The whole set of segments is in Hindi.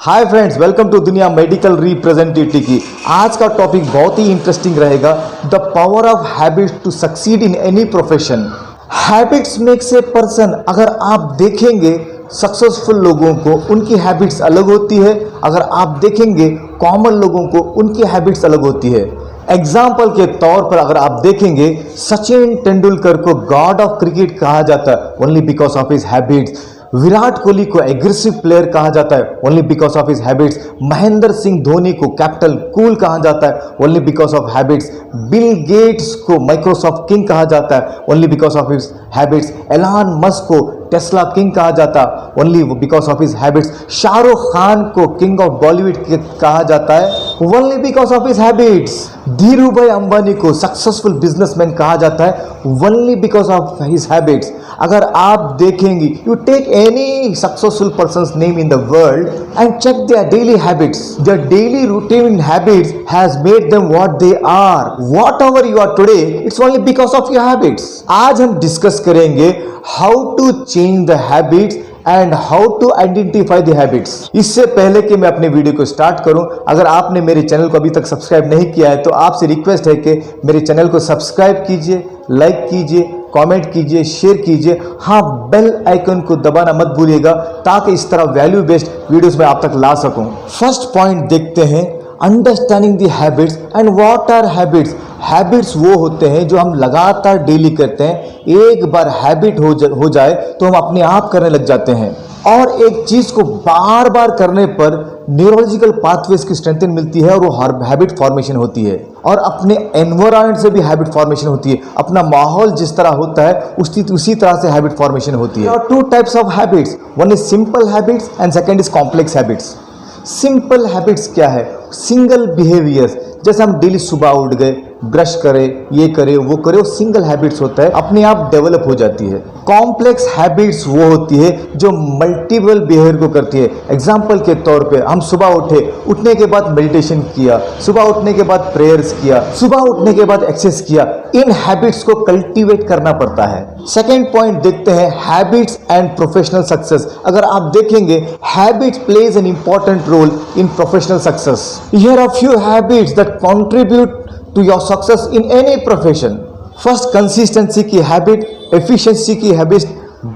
हाय फ्रेंड्स, वेलकम टू दुनिया मेडिकल रिप्रेजेंटेटिव की। आज का टॉपिक बहुत ही इंटरेस्टिंग रहेगा, the power of habits to succeed in any profession. Habits makes a person. अगर आप देखेंगे सक्सेसफुल लोगों को उनकी हैबिट्स अलग होती है, अगर आप देखेंगे कॉमन लोगों को उनकी हैबिट्स अलग होती है। एग्जाम्पल के तौर पर अगर आप देखेंगे सचिन तेंदुलकर को गॉड ऑफ क्रिकेट कहा जाता है only because of his habits. Virat Kohli को एग्रेसिव प्लेयर कहा जाता है only because of his habits. Mahendra Singh Dhoni को कैप्टन कूल कहा जाता है only because of habits. Bill Gates को माइक्रोसॉफ्ट किंग कहा जाता है only because of his habits. Elon Musk को टेस्ला किंग कहा जाता है only because of his habits. Shahrukh Khan को किंग ऑफ बॉलीवुड कहा जाता है only because of his habits. Dhiru Bhai Ambani को सक्सेसफुल बिजनेसमैन कहा जाता है only because of his habits. अगर आप देखेंगे, you take any successful persons name in the world and check their daily habits. Their daily routine habits has made them what they are. Whatever you are today, it's only because of your habits. आज हम डिस्कस करेंगे how to change the habits and how to identify the habits. इससे पहले कि मैं अपने वीडियो को स्टार्ट करूं, अगर आपने मेरे चैनल को अभी तक सब्सक्राइब नहीं किया है तो आपसे रिक्वेस्ट है कि मेरे चैनल को सब्सक्राइब कीजिए, लाइक कीजिए, कमेंट कीजिए, शेयर कीजिए। हाँ, बेल आइकन को दबाना मत भूलिएगा ताकि इस तरह वैल्यू बेस्ड वीडियोस में आप तक ला सकूं। फर्स्ट पॉइंट देखते हैं, understanding the habits and what are habits. Habits वो होते हैं जो हम लगातार डेली करते हैं। एक बार हैबिट हो जाए तो हम अपने आप करने लग जाते हैं, और एक चीज को बार बार करने पर न्यूरोलॉजिकल पाथवेज की स्ट्रेंथ मिलती है और वो हर हैबिट फॉर्मेशन होती है। और अपने एनवायरनमेंट से भी हैबिट फॉर्मेशन होती है। अपना माहौल जिस तरह होता है उसी तरह से हैबिट फॉर्मेशन होती है। और two types of habits, one is simple habits and second is complex habits. Simple habits क्या है? सिंगल बिहेवियर, जैसे हम डेली सुबह उठ गए, ब्रश करें, ये करें, वो करें, वो सिंगल हैबिट्स होता है, अपने आप डेवलप हो जाती है। कॉम्प्लेक्स हैबिट्स वो होती है जो मल्टीपल बिहेवियर को करती है। एग्जाम्पल के तौर पे हम सुबह उठने के बाद मेडिटेशन किया, सुबह उठने के बाद प्रेयर्स किया, सुबह उठने के बाद एक्सरसाइज किया। इन हैबिट्स को कल्टीवेट करना पड़ता है। सेकेंड पॉइंट देखते हैं, हैबिट्स एंड प्रोफेशनल सक्सेस। अगर आप देखेंगे, habits plays an important role in professional success. Here are few habits that contribute to your success in any profession. First, consistency की हैबिट, efficiency की हैबिट,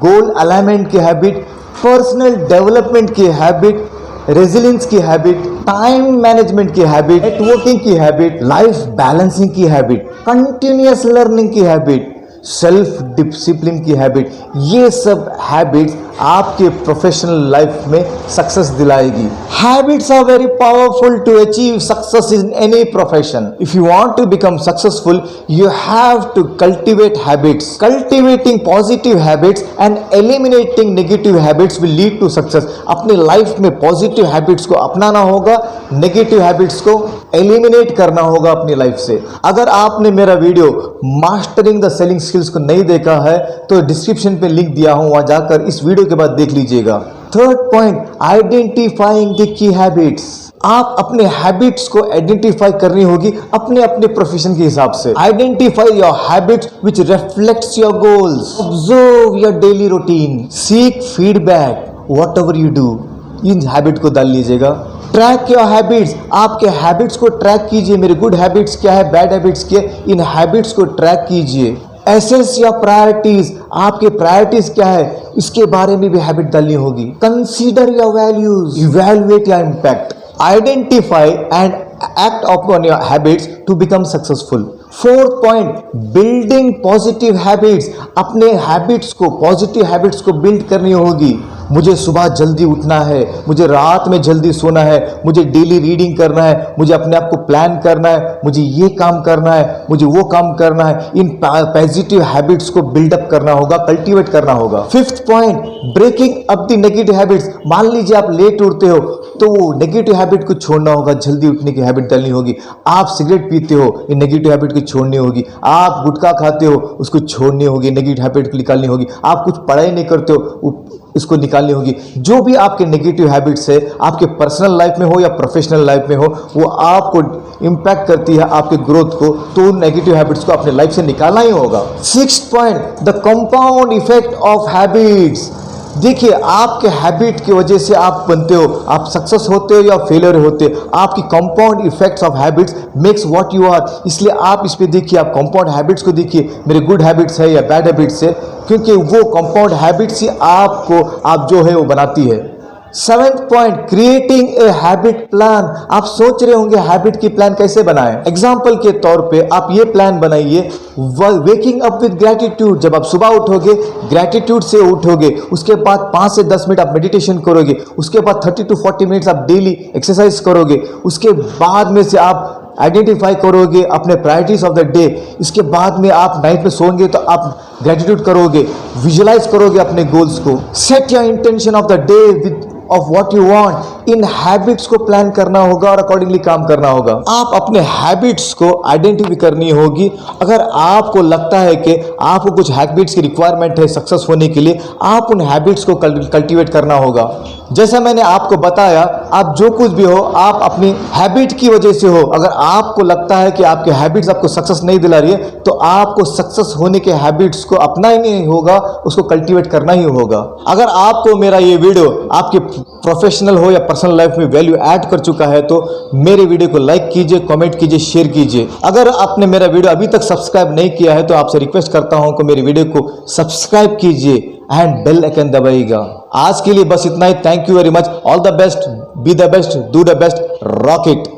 गोल अलाइनमेंट की हैबिट, पर्सनल डेवलपमेंट की हैबिट, रेजिलियंस की हैबिट, टाइम मैनेजमेंट की हैबिट, नेटवर्किंग की हैबिट, लाइफ बैलेंसिंग की हैबिट, कंटिन्यूअस लर्निंग की हैबिट, सेल्फ डिसिप्लिन की हैबिट। ये सब हैबिट्स आपके प्रोफेशनल लाइफ में success दिलाएगी। Habits are very powerful to achieve success in any profession. If you want to become successful, you have to cultivate habits. Cultivating positive habits and eliminating negative habits will lead to success. अपनी लाइफ में पॉजिटिव हैबिट्स को अपनाना होगा, नेगेटिव हैबिट्स को एलिमिनेट करना होगा अपनी लाइफ से। अगर आपने मेरा video mastering the selling skills को नहीं देखा है तो डिस्क्रिप्शन पे लिंक दिया हूं, वहां जाकर इस वीडियो के बाद देख लीजिएगा। Third point, identifying the key habits. आप अपने हैबिट्स को आइडेंटिफाई करनी होगी अपने अपने प्रोफेशन के हिसाब से। Identify your habits which reflects your goals. Observe your daily routine, seek feedback whatever you do. In habit को डाल लीजिएगा। ट्रैक योर हैबिट्स, आपके हैबिट्स को ट्रैक कीजिए। मेरे गुड हैबिट्स क्या है, बैड हैबिट्स क्या है, इन हैबिट्स को ट्रैक कीजिए। एसेस योर प्रायोरिटीज, आपके प्रायोरिटीज क्या है, इसके बारे में भी हैबिट डालनी होगी। Consider your values, evaluate your impact, identify and act upon your habits to become successful. Fourth point, building positive habits. अपने हैबिट्स को, पॉजिटिव हैबिट्स को बिल्ड करनी होगी। मुझे सुबह जल्दी उठना है, मुझे रात में जल्दी सोना है, मुझे डेली रीडिंग करना है, मुझे अपने आप को प्लान करना है, मुझे ये काम करना है, मुझे वो काम करना है। इन पॉजिटिव हैबिट्स को बिल्डअप करना होगा, कल्टीवेट करना होगा। Fifth point, breaking up the negative habits. मान लीजिए आप लेट उठते हो तो वो नेगेटिव हैबिट को छोड़ना होगा, जल्दी उठने की हैबिट डालनी होगी। आप सिगरेट पीते हो, ये नेगेटिव हैबिट को छोड़नी होगी। आप गुटखा खाते हो, उसको छोड़नी होगी, नेगेटिव हैबिट को निकालनी होगी। आप कुछ पढ़ाई नहीं करते हो, इसको निकालनी होगी। जो भी आपके नेगेटिव हैबिट्स है, आपके पर्सनल लाइफ में हो या प्रोफेशनल लाइफ में हो, वो आपको इंपैक्ट करती है आपके ग्रोथ को, तो नेगेटिव हैबिट्स को अपने लाइफ से निकालना ही होगा। Sixth point, the compound effect of habits. देखिए, आपके हैबिट की वजह से आप बनते हो, आप सक्सेस होते हो या फेलियर होते हो। आपकी compound effects of habits makes what you are. इसलिए आप इस पे देखिए, आप कंपाउंड हैबिट्स को देखिए, मेरे गुड हैबिट्स है या बैड हैबिट्स है, क्योंकि वो कंपाउंड हैबिट्स ही आपको आप जो है वो बनाती है। 7th point, creating a habit plan. आप सोच रहे होंगे हैबिट की प्लान कैसे बनाएं। एग्जाम्पल के तौर पे आप ये प्लान बनाइए, वेकिंग अप विद ग्रैटिट्यूड। जब आप सुबह उठोगे, ग्रैटिट्यूड से उठोगे, उसके बाद 5 से 10 मिनट आप मेडिटेशन करोगे, उसके बाद 30 to 40 मिनट्स आप डेली एक्सरसाइज करोगे, उसके बाद में से आप आइडेंटिफाई करोगे अपने प्रायोरिटीज ऑफ द डे। इसके बाद में आप नाइट में सोएंगे तो आप ग्रेटिट्यूड करोगे, विजुलाइज करोगे अपने गोल्स को। Set your intention of the day with of what you want. In habits को प्लान करना होगा और अकॉर्डिंगली काम करना होगा। आप अपने हैबिट्स को आइडेंटिफाई करनी होगी। अगर आपको लगता है कि आपको कुछ हैबिट्स की रिक्वायरमेंट है सक्सेस होने के लिए, आप उन हैबिट्स को कल्टीवेट करना होगा। जैसा मैंने आपको बताया, आप जो कुछ भी हो, आप अपनी हैबिट की वजह से हो। अगर आपको लगता है कि आपके हैबिट्स आपको सक्सेस नहीं दिला रही है, तो आपको सक्सेस होने के हैबिट्स को अपना ही नहीं होगा, उसको कल्टीवेट करना ही होगा। अगर आपको मेरा ये वीडियो आपके प्रोफेशनल हो या पर्सनल लाइफ में वैल्यू ऐड कर चुका है, तो मेरे वीडियो को लाइक कीजिए, कमेंट कीजिए, शेयर कीजिए। अगर आपने मेरा वीडियो अभी तक सब्सक्राइब नहीं किया है, तो आपसे रिक्वेस्ट करता हूं कि मेरी वीडियो को सब्सक्राइब कीजिए एंड बेल आइकन दबाइएगा। आज के लिए बस इतना ही। Thank you very much. All the best, be the best, do the best, rock it.